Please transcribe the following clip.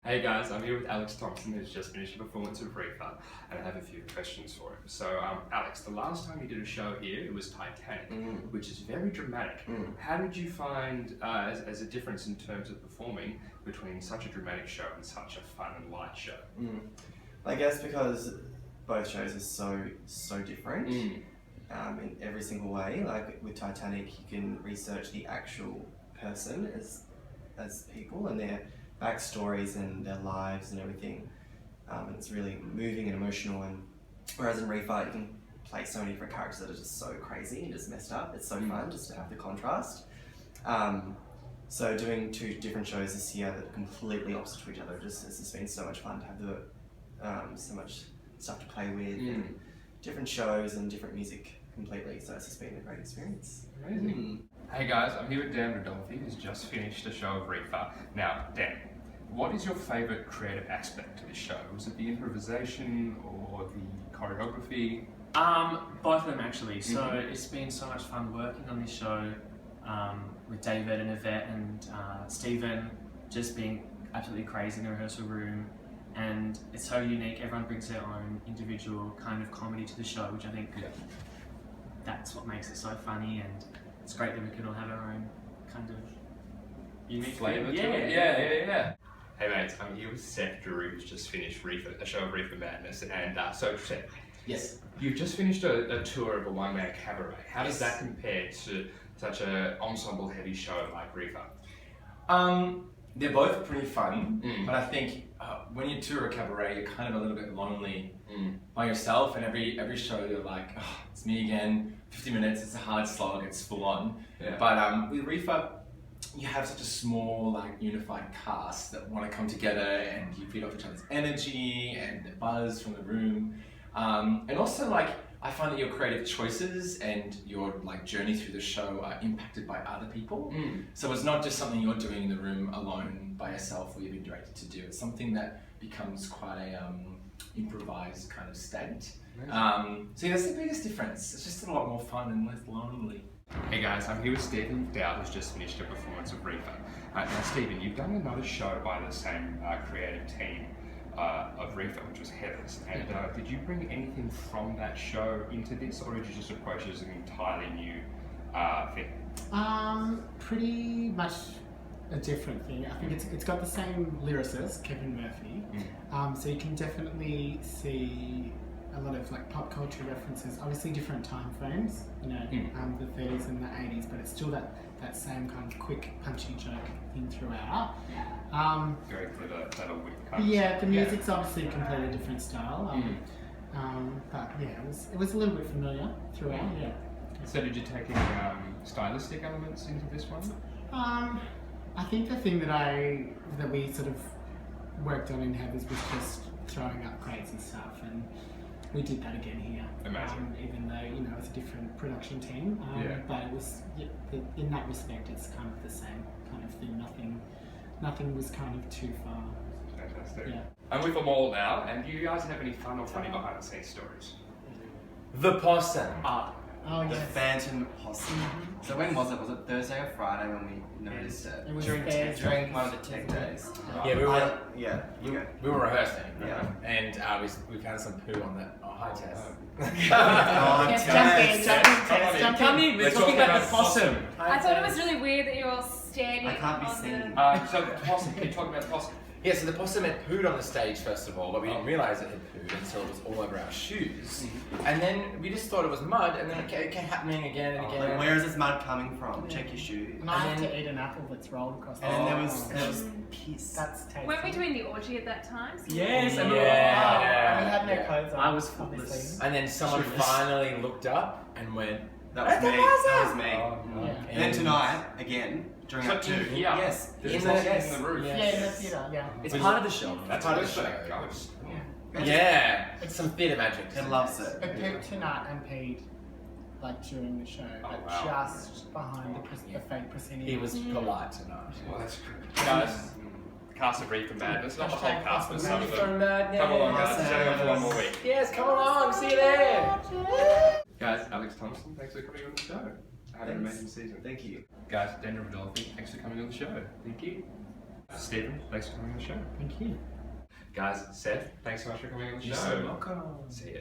Hey guys, I'm here with Alex Thompson, who's just finished a performance of Reefer, and I have a few questions for him. So, Alex, the last time you did a show here, it was Titanic, which is very dramatic. How did you find, as a difference in terms of performing, between such a dramatic show and such a fun and light show? I guess because both shows are so different in every single way. Like with Titanic, you can research the actual person as people and their backstories and their lives and everything. And it's really moving and emotional. And whereas in Reefer, you can play so many different characters that are just so crazy and just messed up. It's so fun just to have the contrast. So doing two different shows this year that are completely opposite to each other, it's just been so much fun to have so much stuff to play with, and different shows and different music completely. So it's just been a great experience. Amazing. Hey guys, I'm here with Ridolfi, who's just finished a show of Reefer. Now, Dan, what is your favourite creative aspect to this show? Was it the improvisation or the choreography? Both of them actually. So it's been so much fun working on this show with David and Yvette and Stephen, just being absolutely crazy in the rehearsal room. And it's so unique. Everyone brings their own individual kind of comedy to the show, which I think that's what makes it so funny. And it's great that we can all have our own kind of unique flavour to it. Yeah. Hey mates, I'm here with Seth Drury, who's just finished a show of Reefer Madness. And so Seth, yes, you've just finished a tour of a one-man cabaret. How does that compare to such an ensemble-heavy show like Reefer? they're both pretty fun, but I think when you tour a cabaret, you're kind of a little bit lonely by yourself, and every show you're like, oh, it's me again, 50 minutes, it's a hard slog, it's full on. Yeah. But with Reefer, you have such a small, like, unified cast that want to come together, and you feed off each other's energy and the buzz from the room. And also, like, I find that your creative choices and your journey through the show are impacted by other people. So it's not just something you're doing in the room alone by yourself, or you've been directed to do. It's something that becomes quite a improvised kind of state. So yeah, that's the biggest difference. It's just a lot more fun and less lonely. Hey guys, I'm here with Stephen McDowell, who's just finished a performance of Reefer. Now Stephen, you've done another show by the same creative team of Reefer, which was Heather's. And did you bring anything from that show into this, or did you just approach it as an entirely new thing? Pretty much a different thing. I think it's got the same lyricist, Kevin Murphy. So you can definitely see a lot of pop culture references, obviously different time frames, the 30s and the 80s, but it's still that same kind of quick, punchy joke thing throughout. Going for that wit kind yeah, the music's obviously a completely different style, but yeah, it was a little bit familiar throughout. Yeah. So did you take any stylistic elements into this one? I think the thing that we sort of worked on in Heather's was just throwing up crazy stuff, and we did that again here. Amazing. Even though it's a different production team, but it was in that respect it's kind of the same kind of thing. Nothing was kind of too far. Fantastic. Yeah. I'm with them all now, and do you guys have any fun or funny behind the scenes stories? The POSSUM. Oh The yes. Phantom Possum. So when was it? Was it Thursday or Friday when we noticed it? It was During one of the tech days. Yeah, we were rehearsing. Yeah. And we found some poo on that. Oh, hi, Tess. Jump in. We're talking about the POSSUM. I thought it was really weird that you were all standing. I can't be on seen. So the possum, can you talk about the possum? Yeah, so the POSSUM had pooed on the stage first of all, but we didn't realise it had pooed until it was all over our shoes. And then we just thought it was mud, and then it kept happening again and again. Like, where is this mud coming from? Check your shoes. And I had to eat an apple that's rolled across the And there was piss. That's tasty. Weren't we doing the orgy at that time? Yes, and We had no clothes on. I was obviously. faultless. And then someone finally looked up and went, That was me. That was me. Yeah. And then tonight, again, during So Act 2. here, Yes. there's In a the- possum in the roof. Yeah, in the theatre, yeah. it's part of the show. That's part a of the show. ghost. Yeah, it's some theatre magic. It loves it. It pooped tonight and peed during the show, but wow. just behind the fake proscenium. He was polite tonight. Well, that's good. Guys, the cast of Reefer Madness, not the whole Hashtag cast, but some of Reefer them. Madness. Come along, guys. It's only on for one more week. Yes, come along. See you there. Guys, Alex Thompson, thanks for coming on the show. Had an amazing season. Thank you. Guys, Ridolfi, thanks for coming on the show. Thank you. Stephen, thanks for coming on the show. Thank you. Guys, Seth, thanks so much for coming on the show. You're so welcome. See ya.